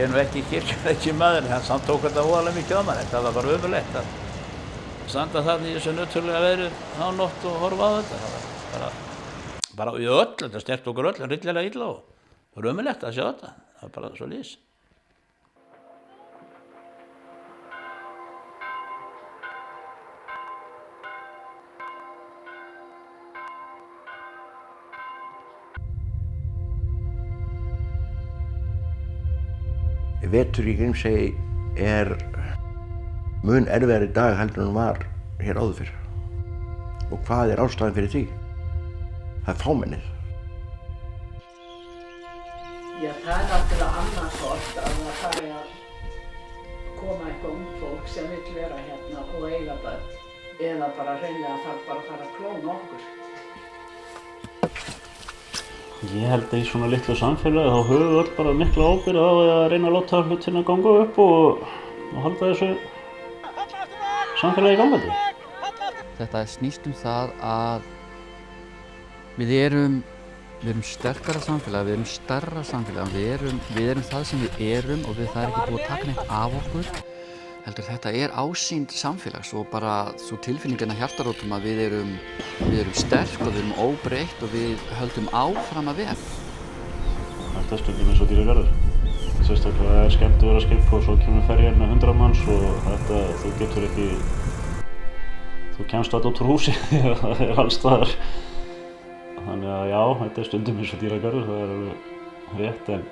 er nú ekki kirkjuleiki maður, hann samt tók þetta voðalega mikið á mann. Þetta var bara ömurlegt að standa þarna í þessu nöturlega veðri á nótt og horfa á þetta. Það var bara í öll, þetta snert okkur öll, hryllilega illa og það var ömurlegt að sjá þetta. Það var bara svoleiðis. Vetur í Grímsey mun erfiðari í dag heldur en var hér áður fyrr. Og hvað ástæðan fyrir því? Það fámennið. Já, það náttúrulega annars oft að það fari að koma eitthvað ungt fólk sem vill vera hérna og eiga börn. Eða bara hreinlega þarf bara að fara að klóna okkur. Ég held að í svona litlu samfélagi þá höfum við öll bara mikla ábyrgð á að reyna að láta hlutina ganga upp og halda þessu samfélagi gangandi. Þetta snýst það að við erum sterkara samfélag, við erum stærra samfélag, við erum það sem við erum og það er ekki búið að taka neitt af okkur. Heldur þetta ásýnd samfélags og bara svo tilfinningin að hjartarótum að við erum sterk og við erum óbreytt og við höldum áfram að vera. Þetta stundum eins og dýragarður. Sérstaklega það skemmt að vera skip og svo kemur ferjan með 100 manns og þetta, þú kemst alltaf út úr húsi, það alls staðar. Þannig að já, þetta stundum eins og dýragarður, það alveg rétt en